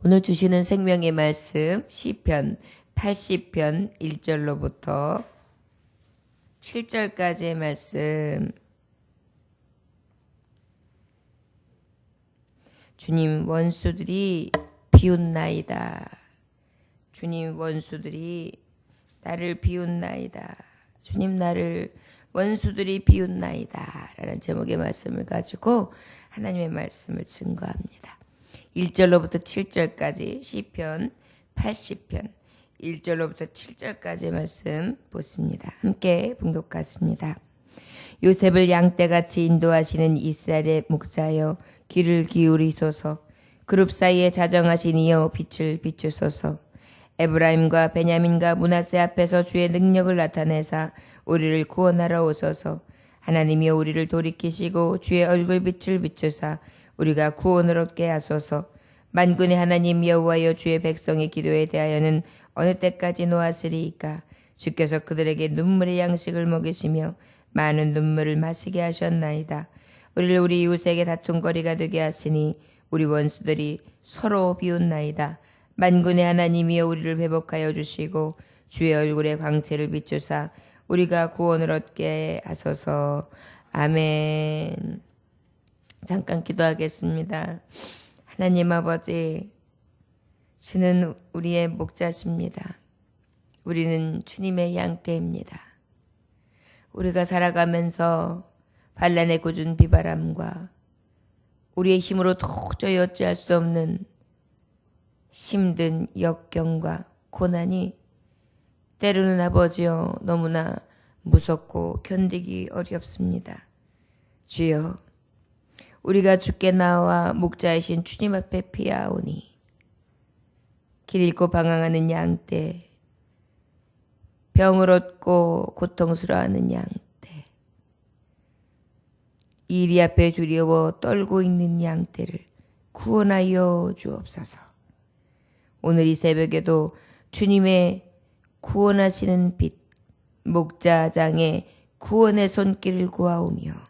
오늘 주시는 생명의 말씀 시편 80편 1절로부터 7절까지의 말씀. 주님 원수들이 비웃나이다. 주님 원수들이 나를 비웃나이다. 주님 나를 원수들이 비웃나이다. 라는 제목의 말씀을 가지고 하나님의 말씀을 증거합니다. 1절로부터 7절까지 시편 80편 1절로부터 7절까지 말씀 보십니다. 함께 봉독하십니다. 요셉을 양떼같이 인도하시는 이스라엘의 목자여 귀를 기울이소서. 그룹 사이에 자정하신 이여 빛을 비추소서. 에브라임과 베냐민과 므낫세 앞에서 주의 능력을 나타내사 우리를 구원하러 오소서. 하나님이여 우리를 돌이키시고 주의 얼굴빛을 비추사 우리가 구원을 얻게 하소서. 만군의 하나님 여호와여 주의 백성의 기도에 대하여는 어느 때까지 놓았으리이까. 주께서 그들에게 눈물의 양식을 먹이시며 많은 눈물을 마시게 하셨나이다. 우리를 우리 이웃에게 다툼거리가 되게 하시니 우리 원수들이 서로 비웃나이다. 만군의 하나님이여 우리를 회복하여 주시고 주의 얼굴에 광채를 비추사 우리가 구원을 얻게 하소서. 아멘. 잠깐 기도하겠습니다. 하나님 아버지, 주는 우리의 목자십니다. 우리는 주님의 양떼입니다. 우리가 살아가면서 반란의 궂은 비바람과 우리의 힘으로 도저히 어찌할 수 없는 힘든 역경과 고난이 때로는 아버지여 너무나 무섭고 견디기 어렵습니다. 주여, 우리가 주께 나와 목자이신 주님 앞에 피하오니 길 잃고 방황하는 양떼, 병을 얻고 고통스러워하는 양떼, 이리 앞에 두려워 떨고 있는 양떼를 구원하여 주옵소서. 오늘 이 새벽에도 주님의 구원하시는 빛, 목자장의 구원의 손길을 구하오며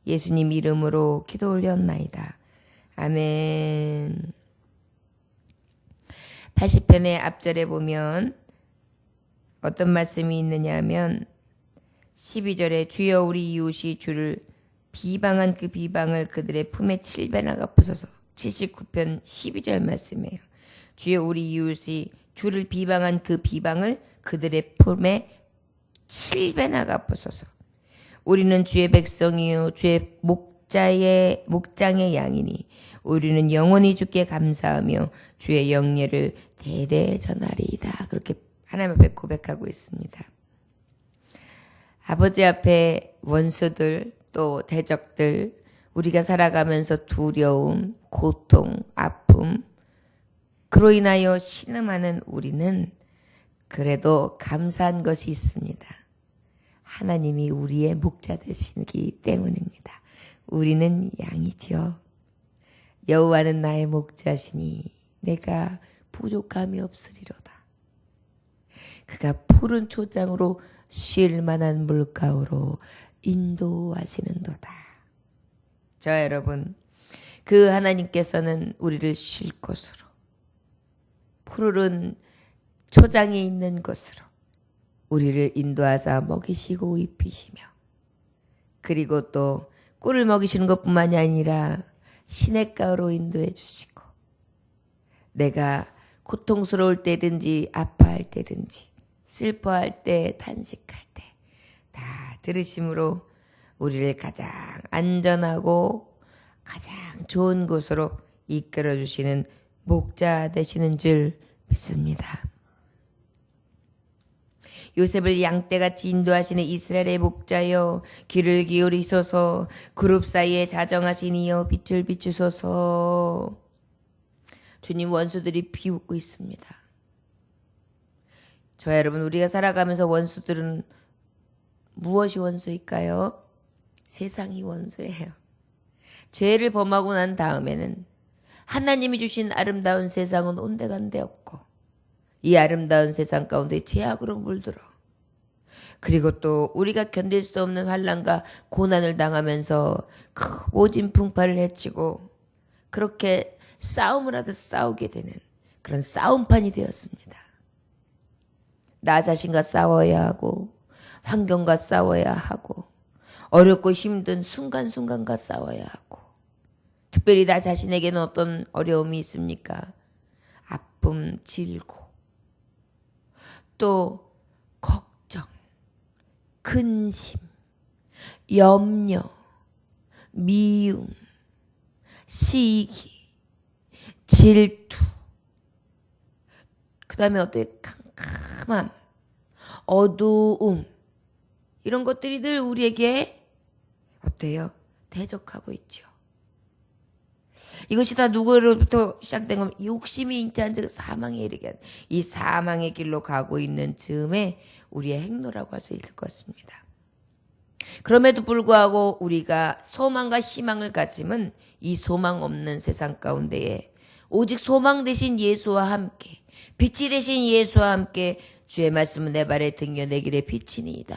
예수님 이름으로 기도 올렸나이다. 아멘. 80편의 앞절에 보면 어떤 말씀이 있느냐 하면 12절에 주여 우리 이웃이 주를 비방한 그 비방을 그들의 품에 7배나 갚으소서. 79편 12절 말씀이에요. 주여 우리 이웃이 주를 비방한 그 비방을 그들의 품에 7배나 갚으소서. 우리는 주의 백성이요 주의 목장의 양이니 우리는 영원히 주께 감사하며 주의 영예를 대대 전하리이다. 그렇게 하나님 앞에 고백하고 있습니다. 아버지 앞에 원수들 또 대적들, 우리가 살아가면서 두려움, 고통, 아픔, 그로 인하여 신음하는 우리는 그래도 감사한 것이 있습니다. 하나님이 우리의 목자 되시기 때문입니다. 우리는 양이죠. 여호와는 나의 목자시니 내가 부족함이 없으리로다. 그가 푸른 초장으로 쉴 만한 물가로 인도하시는도다. 저 여러분, 그 하나님께서는 우리를 쉴 곳으로, 푸르른 초장이 있는 곳으로 우리를 인도하사 먹이시고 입히시며, 그리고 또 꿀을 먹이시는 것뿐만이 아니라 시냇가로 인도해 주시고, 내가 고통스러울 때든지 아파할 때든지 슬퍼할 때 탄식할 때 다 들으심으로 우리를 가장 안전하고 가장 좋은 곳으로 이끌어 주시는 목자 되시는 줄 믿습니다. 요셉을 양떼같이 인도하시는 이스라엘의 목자여 귀를 기울이소서. 그룹 사이에 자정하신 이여 빛을 비추소서. 주님 원수들이 비웃고 있습니다. 저 여러분, 우리가 살아가면서 원수들은 무엇이 원수일까요? 세상이 원수예요. 죄를 범하고 난 다음에는 하나님이 주신 아름다운 세상은 온데간데 없고 이 아름다운 세상 가운데 죄악으로 물들어, 그리고 또 우리가 견딜 수 없는 환난과 고난을 당하면서 모진 풍파를 헤치고 그렇게 싸움을 하듯 싸우게 되는 그런 싸움판이 되었습니다. 나 자신과 싸워야 하고 환경과 싸워야 하고 어렵고 힘든 순간순간과 싸워야 하고 특별히 나 자신에게는 어떤 어려움이 있습니까? 아픔, 질고 또 걱정, 근심, 염려, 미움, 시기, 질투, 그 다음에 어떤 캄캄함, 어두움 이런 것들이 늘 우리에게 어때요? 대적하고 있죠. 이것이 다 누구로부터 시작된 겁니까? 욕심이 잉태한 즉 사망에 이르게 하는 이 사망의 길로 가고 있는 즈음에 우리의 행로라고 할 수 있을 것 같습니다. 그럼에도 불구하고 우리가 소망과 희망을 가짐은 이 소망 없는 세상 가운데에 오직 소망 대신 예수와 함께 빛이 대신 예수와 함께 주의 말씀은 내 발에 등겨 내 길에 비치니이다.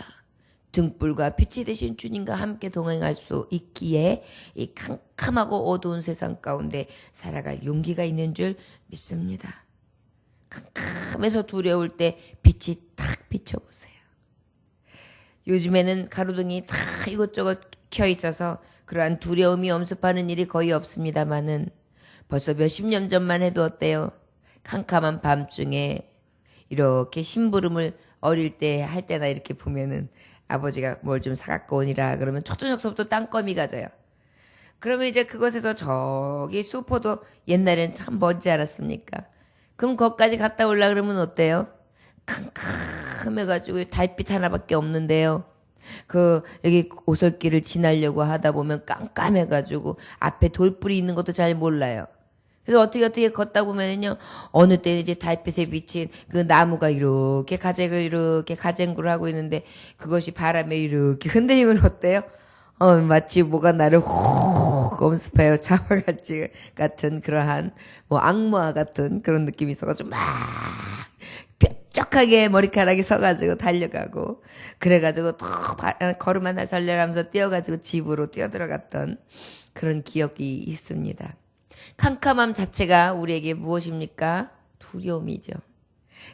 등불과 빛이 되신 주님과 함께 동행할 수 있기에 이 캄캄하고 어두운 세상 가운데 살아갈 용기가 있는 줄 믿습니다. 캄캄해서 두려울 때 빛이 탁 비춰보세요. 요즘에는 가로등이 다 이것저것 켜 있어서 그러한 두려움이 엄습하는 일이 거의 없습니다마는 벌써 몇십 년 전만 해도 어때요? 캄캄한 밤중에 이렇게 심부름을 어릴 때 할 때나 이렇게 보면은 아버지가 뭘 좀 사갖고 오니라 그러면 초저녁서부터 땅거미가 져요. 그러면 이제 그곳에서 저기 수포도 옛날엔 참 먼지 않았습니까? 그럼 거기까지 갔다 올라 그러면 어때요? 캄캄해가지고 달빛 하나밖에 없는데요. 여기 오솔길을 지나려고 하다 보면 깜깜해가지고 앞에 돌불이 있는 것도 잘 몰라요. 그래서 어떻게 걷다 보면은요, 어느 때는 이제 달빛에 비친 그 나무가 이렇게 가쟁구를 하고 있는데 그것이 바람에 이렇게 흔들리면 어때요? 마치 뭐가 나를 혹 엄습해요. 잡아같이 같은 그러한 악마 같은 그런 느낌이 있어가지고 막 뾰족하게 머리카락이 서가지고 달려가고 그래가지고 또 걸음 하나 설레라면서 뛰어가지고 집으로 뛰어들어갔던 그런 기억이 있습니다. 캄캄함 자체가 우리에게 무엇입니까? 두려움이죠.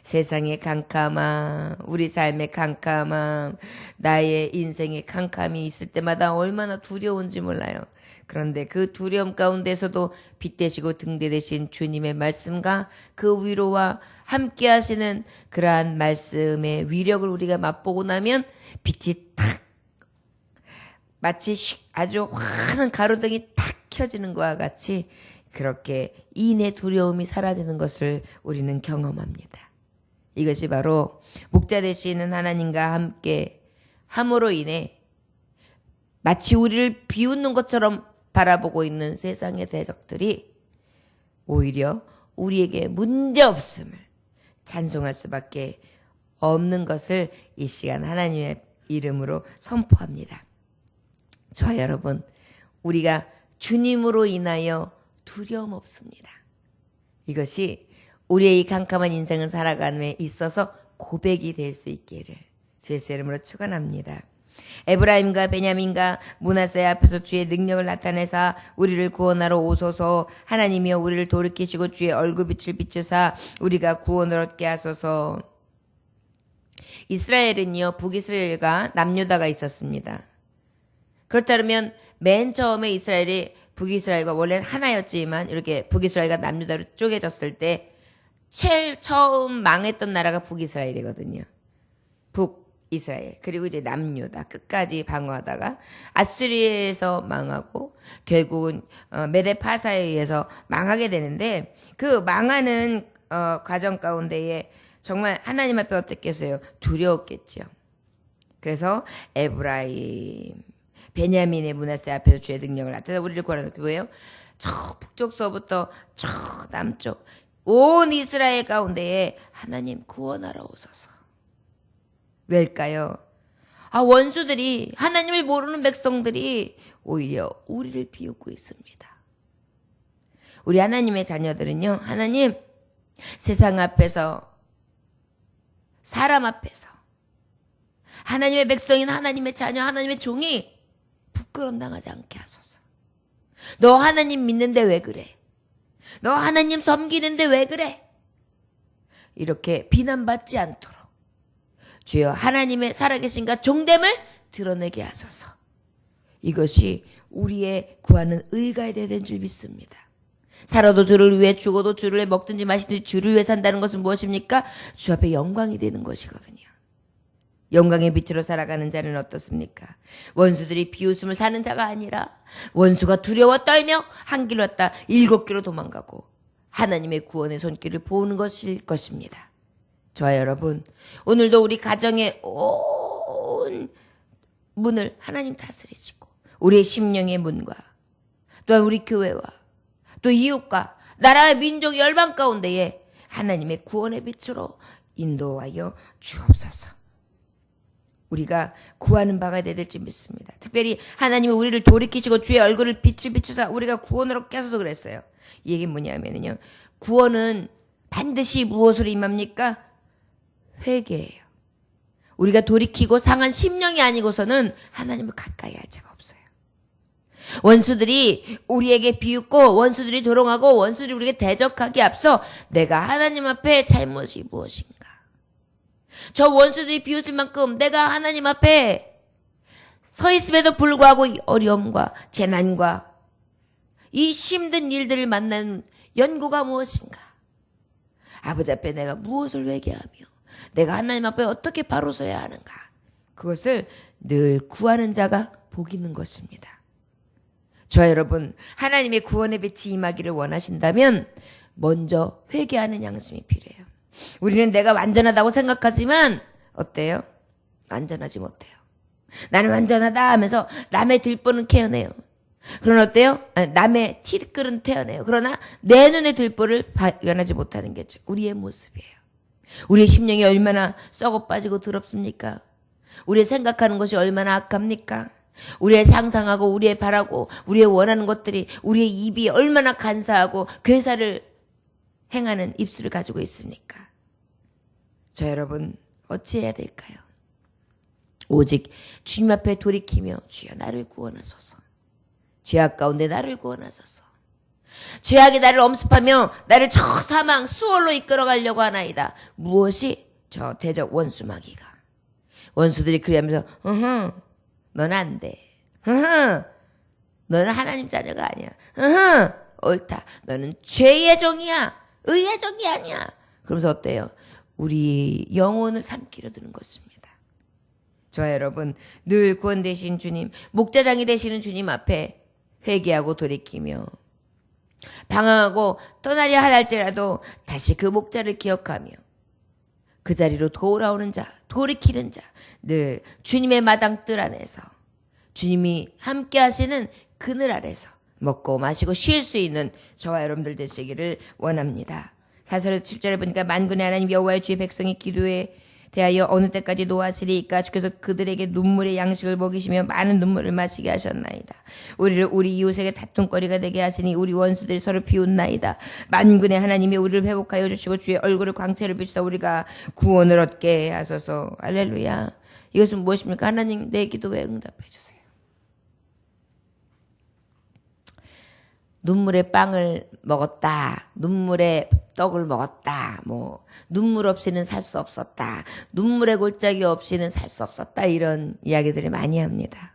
세상의 캄캄함, 우리 삶의 캄캄함, 나의 인생의 캄캄이 있을 때마다 얼마나 두려운지 몰라요. 그런데 그 두려움 가운데서도 빛 되시고 등대 되신 주님의 말씀과 그 위로와 함께 하시는 그러한 말씀의 위력을 우리가 맛보고 나면 빛이 탁 마치 아주 환한 가로등이 탁 켜지는 것과 같이 그렇게 인의 두려움이 사라지는 것을 우리는 경험합니다. 이것이 바로 목자 되시는 하나님과 함께 함으로 인해 마치 우리를 비웃는 것처럼 바라보고 있는 세상의 대적들이 오히려 우리에게 문제없음을 찬송할 수밖에 없는 것을 이 시간 하나님의 이름으로 선포합니다. 저와 여러분, 우리가 주님으로 인하여 두려움 없습니다. 이것이 우리의 이 캄캄한 인생을 살아감에 있어서 고백이 될 수 있기를 주의 이름으로 축원합니다. 에브라임과 베냐민과 므낫세 앞에서 주의 능력을 나타내사 우리를 구원하러 오소서. 하나님이여 우리를 돌이키시고 주의 얼굴빛을 비추사 우리가 구원을 얻게 하소서. 이스라엘은요, 북이스라엘과 남유다가 있었습니다. 그렇다면 맨 처음에 이스라엘이 북이스라엘과 원래는 하나였지만 이렇게 북이스라엘과 남유다로 쪼개졌을 때 제일 처음 망했던 나라가 북이스라엘이거든요. 북이스라엘. 그리고 이제 남유다 끝까지 방어하다가 아수리에서 망하고 결국은 메데파사에 의해서 망하게 되는데 그 망하는 과정 가운데에 정말 하나님 앞에 어땠겠어요? 두려웠겠죠. 그래서 에브라임 베냐민의 므낫세 앞에서 주의 능력을 나타내 우리를 구하는 게 뭐예요? 저 북쪽서부터 저 남쪽 온 이스라엘 가운데에 하나님 구원하러 오소서. 왜일까요? 원수들이 하나님을 모르는 백성들이 오히려 우리를 비웃고 있습니다. 우리 하나님의 자녀들은요, 하나님 세상 앞에서 사람 앞에서 하나님의 백성인 하나님의 자녀 하나님의 종이 부끄럼 당하지 않게 하소서. 너 하나님 믿는데 왜 그래? 너 하나님 섬기는데 왜 그래? 이렇게 비난받지 않도록 주여 하나님의 살아계신가 종됨을 드러내게 하소서. 이것이 우리의 구하는 의가 되야 되는 줄 믿습니다. 살아도 주를 위해 죽어도 주를 위해 먹든지 마시든지 주를 위해 산다는 것은 무엇입니까? 주 앞에 영광이 되는 것이거든요. 영광의 빛으로 살아가는 자는 어떻습니까? 원수들이 비웃음을 사는 자가 아니라 원수가 두려워 떨며 한 길로 왔다 7길로 도망가고 하나님의 구원의 손길을 보는 것일 것입니다. 저와 여러분, 오늘도 우리 가정의 온 문을 하나님 다스리시고 우리의 심령의 문과 또한 우리 교회와 또 이웃과 나라의 민족 열방 가운데에 하나님의 구원의 빛으로 인도하여 주옵소서. 우리가 구하는 바가 되야 줄 믿습니다. 특별히 하나님이 우리를 돌이키시고 주의 얼굴을 빛을 비추사 우리가 구원을 얻게 하소서 그랬어요. 이 얘기는 뭐냐면요, 구원은 반드시 무엇으로 임합니까? 회개예요. 우리가 돌이키고 상한 심령이 아니고서는 하나님을 가까이 할 자가 없어요. 원수들이 우리에게 비웃고 원수들이 조롱하고 원수들이 우리에게 대적하기에 앞서 내가 하나님 앞에 잘못이 무엇인가? 저 원수들이 비웃을 만큼 내가 하나님 앞에 서 있음에도 불구하고 이 어려움과 재난과 이 힘든 일들을 만나는 연고가 무엇인가? 아버지 앞에 내가 무엇을 회개하며 내가 하나님 앞에 어떻게 바로 서야 하는가? 그것을 늘 구하는 자가 복 있는 것입니다. 저 여러분, 하나님의 구원의 빛이 임하기를 원하신다면 먼저 회개하는 양심이 필요해요. 우리는 내가 완전하다고 생각하지만 어때요? 완전하지 못해요. 나는 완전하다 하면서 남의 들보는 캐어내요. 그러나 어때요? 남의 티끌은 태어내요. 그러나 내 눈에 들보를 발견하지 못하는 게 우리의 모습이에요. 우리의 심령이 얼마나 썩어 빠지고 더럽습니까? 우리의 생각하는 것이 얼마나 악합니까? 우리의 상상하고 우리의 바라고 우리의 원하는 것들이 우리의 입이 얼마나 간사하고 괴사를 행하는 입술을 가지고 있습니까? 저 여러분, 어찌해야 될까요? 오직 주님 앞에 돌이키며 주여 나를 구원하소서. 죄악 가운데 나를 구원하소서. 죄악이 나를 엄습하며 나를 저 사망 수월로 이끌어가려고 하나이다. 무엇이? 저 대적 원수 마귀가. 원수들이 그러면서 너는 안 돼. 너는 하나님 자녀가 아니야. 옳다. 너는 죄의 종이야. 의의 종이 아니야. 그러면서 어때요? 우리 영혼을 삼키려 드는 것입니다. 저와 여러분, 늘 구원 되신 주님, 목자장이 되시는 주님 앞에 회개하고 돌이키며 방황하고 떠나려 할지라도 다시 그 목자를 기억하며 그 자리로 돌아오는 자, 돌이키는 자, 늘 주님의 마당 뜰 안에서 주님이 함께 하시는 그늘 아래서 먹고 마시고 쉴 수 있는 저와 여러분들 되시기를 원합니다. 4절에서 7절에 보니까 만군의 하나님 여호와의 주의 백성이 기도에 대하여 어느 때까지 노하시리이까? 주께서 그들에게 눈물의 양식을 먹이시며 많은 눈물을 마시게 하셨나이다. 우리를 우리 이웃에게 다툼거리가 되게 하시니 우리 원수들이 서로 비웃나이다. 만군의 하나님이 우리를 회복하여 주시고 주의 얼굴을 광채를 비추사 우리가 구원을 얻게 하소서. 할렐루야. 이것은 무엇입니까? 하나님 내 기도에 응답해 주세요. 눈물의 빵을 먹었다. 눈물의 떡을 먹었다. 눈물 없이는 살 수 없었다. 눈물의 골짜기 없이는 살 수 없었다. 이런 이야기들을 많이 합니다.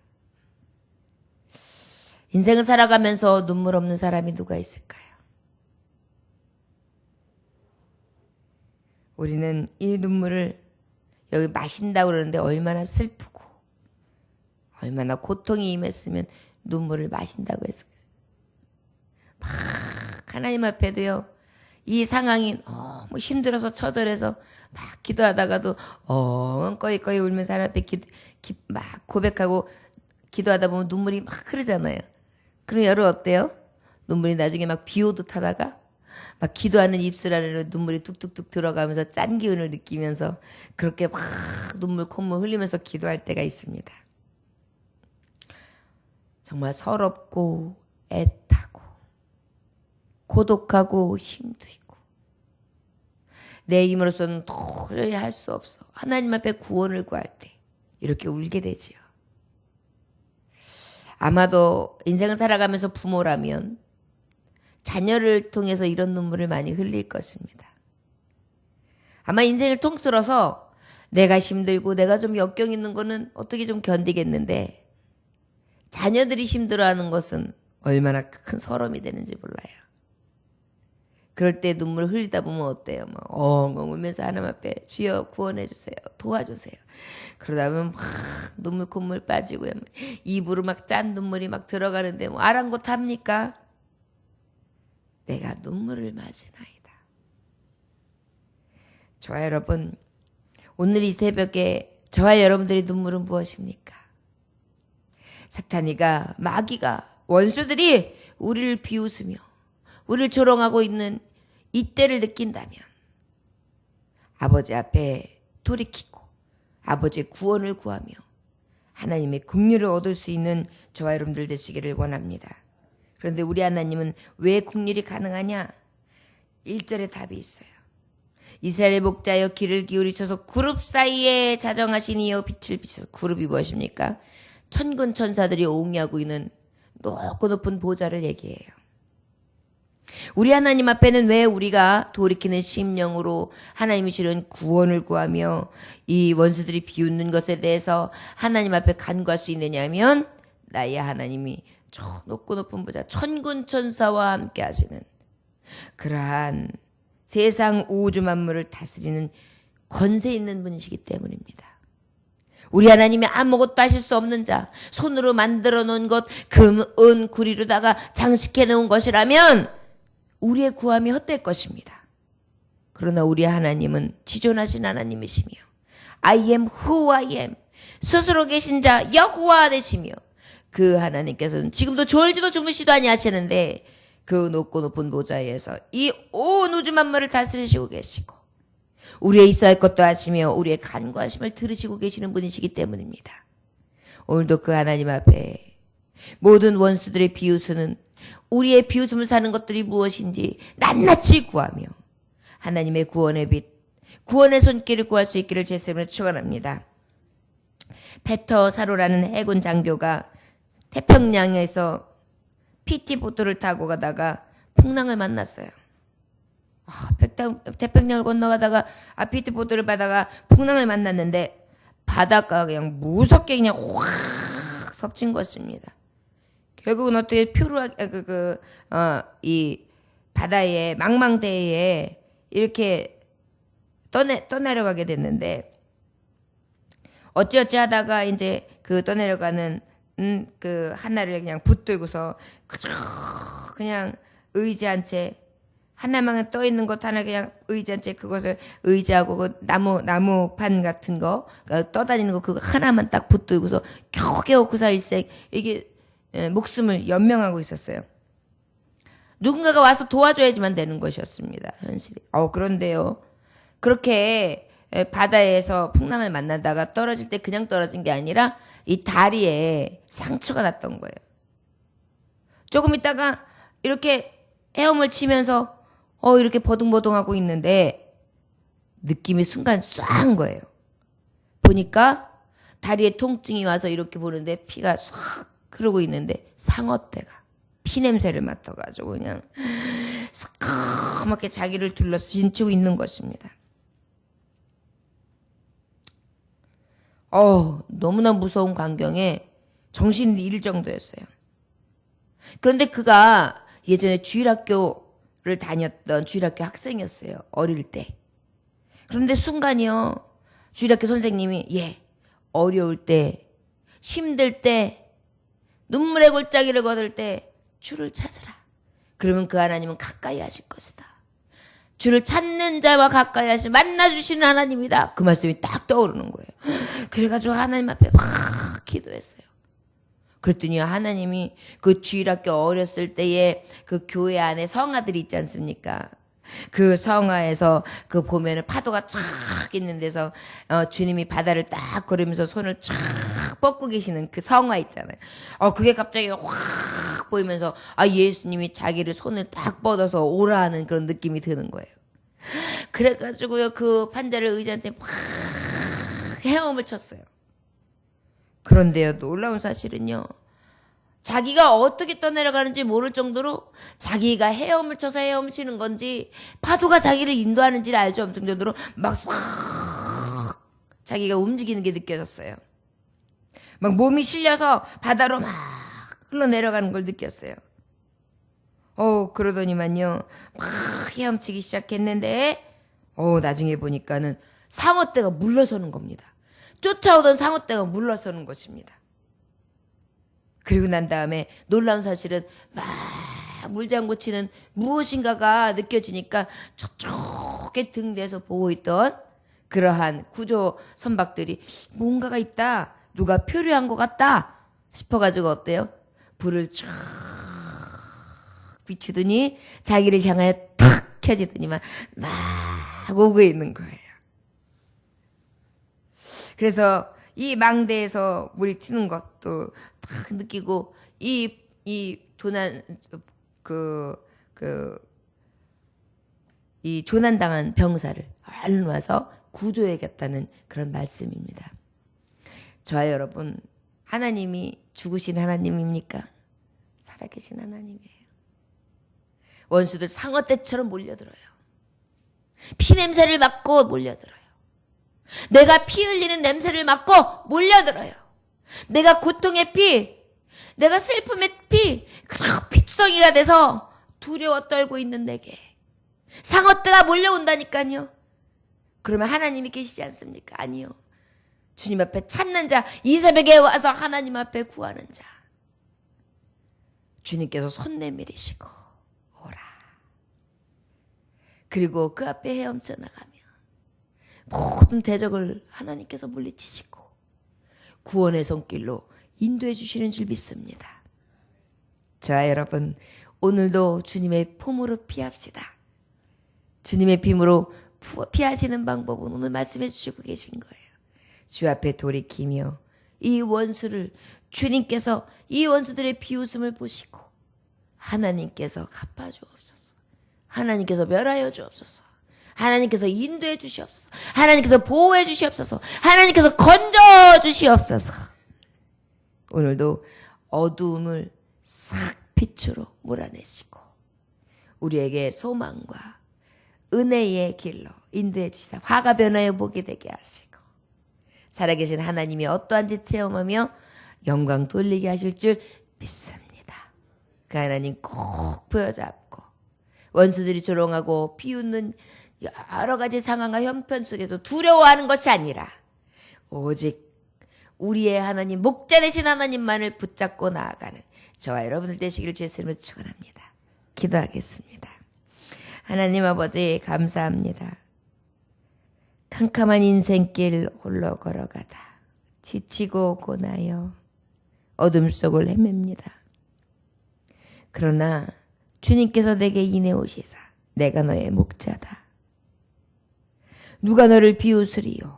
인생을 살아가면서 눈물 없는 사람이 누가 있을까요? 우리는 이 눈물을 여기 마신다고 그러는데 얼마나 슬프고 얼마나 고통이 임했으면 눈물을 마신다고 했을까요? 막 하나님 앞에도요, 이 상황이 너무 힘들어서 처절해서 막 기도하다가도 꺼이꺼이 울면서 하나님 앞에 막 고백하고 기도하다 보면 눈물이 막 흐르잖아요. 그럼 여러분 어때요? 눈물이 나중에 막 비 오듯 하다가 막 기도하는 입술 안으로 눈물이 뚝뚝뚝 들어가면서 짠 기운을 느끼면서 그렇게 막 눈물 콧물 흘리면서 기도할 때가 있습니다. 정말 서럽고 애타고 고독하고 힘도 있고 내 힘으로서는 도저히 할 수 없어. 하나님 앞에 구원을 구할 때 이렇게 울게 되지요. 아마도 인생을 살아가면서 부모라면 자녀를 통해서 이런 눈물을 많이 흘릴 것입니다. 아마 인생을 통틀어서 내가 힘들고 내가 좀 역경 있는 거는 어떻게 좀 견디겠는데 자녀들이 힘들어하는 것은 얼마나 큰 서러움이 되는지 몰라요. 그럴 때 눈물 흘리다 보면 어때요? 막 엉엉 울면서 하나님 앞에 주여 구원해 주세요. 도와주세요. 그러다 보면 막 눈물 콧물 빠지고요. 입으로 막 짠 눈물이 막 들어가는데 뭐 아랑곳합니까? 내가 눈물을 맞으나이다. 저와 여러분, 오늘 이 새벽에 저와 여러분들의 눈물은 무엇입니까? 사탄이가, 마귀가, 원수들이 우리를 비웃으며 우리를 조롱하고 있는 이때를 느낀다면 아버지 앞에 돌이키고 아버지의 구원을 구하며 하나님의 긍휼을 얻을 수 있는 저와 여러분들 되시기를 원합니다. 그런데 우리 하나님은 왜 긍휼이 가능하냐? 1절에 답이 있어요. 이스라엘의 목자여 귀를 기울이셔서 그룹 사이에 자정하시니여 빛을 비춰서 그룹이 무엇입니까? 천군 천사들이 옹이하고 있는 높고 높은 보좌를 얘기해요. 우리 하나님 앞에는 왜 우리가 돌이키는 심령으로 하나님이 주는 구원을 구하며 이 원수들이 비웃는 것에 대해서 하나님 앞에 간구할 수 있느냐면 나의 하나님이 저 높고 높은 보좌 천군 천사와 함께 하시는 그러한 세상 우주 만물을 다스리는 권세 있는 분이시기 때문입니다. 우리 하나님이 아무것도 하실 수 없는 자, 손으로 만들어 놓은 것, 금, 은, 구리로다가 장식해 놓은 것이라면 우리의 구함이 헛될 것입니다. 그러나 우리 하나님은 지존하신 하나님이시며 I am who I am 스스로 계신 자 여호와 되시며 그 하나님께서는 지금도 졸지도 주무시도 아니하시는데 그 높고 높은 보좌에서 이 온 우주 만물을 다스리시고 계시고 우리의 있어야 할 것도 하시며 우리의 간구하심을 들으시고 계시는 분이시기 때문입니다. 오늘도 그 하나님 앞에 모든 원수들의 비웃음은 우리의 비웃음을 사는 것들이 무엇인지 낱낱이 구하며 하나님의 구원의 빛, 구원의 손길을 구할 수 있기를 제 이름으로 축원합니다. 페터 사로라는 해군 장교가 태평양에서 PT보트를 타고 가다가 풍랑을 만났어요. 태평양을 건너가다가 PT보트를 받다가 풍랑을 만났는데 바닷가가 그냥 무섭게 그냥 확 덮친 것입니다. 결국은 어떻게 표류하게 이 바다의 망망대해에 이렇게 떠내려가게 됐는데 어찌어찌 하다가 이제 그 떠내려가는 그 하나를 그냥 붙들고서 그냥 의지한 채 하나만 떠 있는 것 하나 그냥 의지한 채 그것을 의지하고 그 나무판 같은 거 떠다니는 거 그거 하나만 딱 붙들고서 겨우겨우 그 사이에 이게 목숨을 연명하고 있었어요. 누군가가 와서 도와줘야지만 되는 것이었습니다. 현실이. 그런데요. 그렇게 바다에서 풍랑을 만나다가 떨어질 때 그냥 떨어진 게 아니라 이 다리에 상처가 났던 거예요. 조금 있다가 이렇게 헤엄을 치면서 이렇게 버둥버둥하고 있는데 느낌이 순간 쏴한 거예요. 보니까 다리에 통증이 와서 이렇게 보는데 피가 싹 흐르고 있는데 상어떼가 피냄새를 맡아가지고 그냥 새까맣게 자기를 둘러서 진치고 있는 것입니다. 너무나 무서운 광경에 정신이 잃을 정도였어요. 그런데 그가 예전에 주일학교를 다녔던 주일학교 학생이었어요. 어릴 때. 그런데 순간이요. 주일학교 선생님이 어려울 때, 힘들 때, 눈물의 골짜기를 걸을 때 주를 찾으라. 그러면 그 하나님은 가까이 하실 것이다. 주를 찾는 자와 가까이 하시 만나주시는 하나님이다. 그 말씀이 딱 떠오르는 거예요. 그래가지고 하나님 앞에 막 기도했어요. 그랬더니 하나님이 그 주일학교 어렸을 때에 그 교회 안에 성아들이 있지 않습니까? 그 성화에서 그 보면은 파도가 쫙 있는 데서 주님이 바다를 딱 걸으면서 손을 쫙 뻗고 계시는 그 성화 있잖아요. 그게 갑자기 확 보이면서 예수님이 자기를 손을 딱 뻗어서 오라 하는 그런 느낌이 드는 거예요. 그래가지고요 그 판자를 의자한테 확 헤엄을 쳤어요. 그런데요 놀라운 사실은요 자기가 어떻게 떠내려가는지 모를 정도로 자기가 헤엄을 쳐서 헤엄치는 건지 파도가 자기를 인도하는지를 알 수 없을 정도로 막 싹 자기가 움직이는 게 느껴졌어요. 막 몸이 실려서 바다로 막 흘러내려가는 걸 느꼈어요. 그러더니만요. 막 헤엄치기 시작했는데 나중에 보니까는 상어떼가 물러서는 겁니다. 쫓아오던 상어떼가 물러서는 것입니다. 그리고 난 다음에 놀라운 사실은 막 물장구 치는 무엇인가가 느껴지니까 저쪽에 등대에서 보고 있던 그러한 구조 선박들이 뭔가가 있다. 누가 표류한 것 같다 싶어가지고 어때요? 불을 쫙 비추더니 자기를 향하여 탁 켜지더니만 막 오고 있는 거예요. 그래서 이 망대에서 물이 튀는 것도 딱 느끼고 이 도난 이 조난당한 병사를 얼른 와서 구조해야겠다는 그런 말씀입니다. 저와 여러분, 하나님이 죽으신 하나님입니까? 살아계신 하나님이에요. 원수들 상어떼처럼 몰려들어요. 피냄새를 맡고 몰려들어요. 내가 피 흘리는 냄새를 맡고 몰려들어요. 내가 고통의 피, 내가 슬픔의 피, 핏덩이가 돼서 두려워 떨고 있는 내게 상어떼가 몰려온다니까요. 그러면 하나님이 계시지 않습니까? 아니요. 주님 앞에 찾는 자, 이 새벽에 와서 하나님 앞에 구하는 자. 주님께서 손 내밀으시고 오라. 그리고 그 앞에 헤엄쳐 나가면 모든 대적을 하나님께서 물리치시고 구원의 손길로 인도해 주시는 줄 믿습니다. 자, 여러분, 오늘도 주님의 품으로 피합시다. 주님의 품으로 피하시는 방법은 오늘 말씀해 주시고 계신 거예요. 주 앞에 돌이키며 이 원수를 주님께서 이 원수들의 비웃음을 보시고 하나님께서 갚아주옵소서. 하나님께서 멸하여 주옵소서. 하나님께서 인도해 주시옵소서. 하나님께서 보호해 주시옵소서. 하나님께서 건져 주시옵소서. 오늘도 어두움을 싹 빛으로 몰아내시고 우리에게 소망과 은혜의 길로 인도해 주시사 화가 변하여 보게 되게 하시고 살아계신 하나님이 어떠한지 체험하며 영광 돌리게 하실 줄 믿습니다. 그 하나님 꼭 부여잡고 원수들이 조롱하고 비웃는 여러 가지 상황과 형편 속에도 두려워하는 것이 아니라 오직 우리의 하나님, 목자 되신 하나님만을 붙잡고 나아가는 저와 여러분들 되시기를 주의 이름으로 축원합니다. 기도하겠습니다. 하나님 아버지 감사합니다. 캄캄한 인생길 홀로 걸어가다 지치고 고나여 어둠 속을 헤맵니다. 그러나 주님께서 내게 인해 오시사 내가 너의 목자다. 누가 너를 비웃으리요?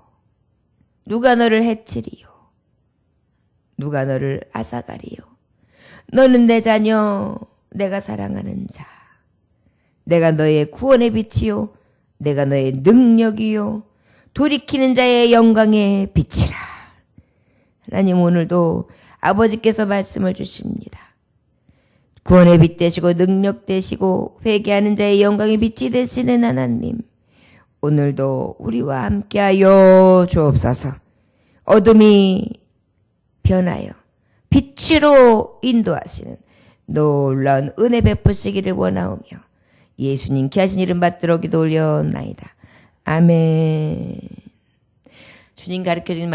누가 너를 해치리요? 누가 너를 앗아가리요? 너는 내 자녀, 내가 사랑하는 자. 내가 너의 구원의 빛이요. 내가 너의 능력이요. 돌이키는 자의 영광의 빛이라. 하나님 오늘도 아버지께서 말씀을 주십니다. 구원의 빛 되시고 능력 되시고 회개하는 자의 영광의 빛이 되시는 하나님. 오늘도 우리와 함께하여 주옵소서. 어둠이 변하여 빛으로 인도하시는 놀라운 은혜 베푸시기를 원하오며 예수님 귀하신 이름 받들어 기도 올려나이다. 아멘. 주님 가르쳐주신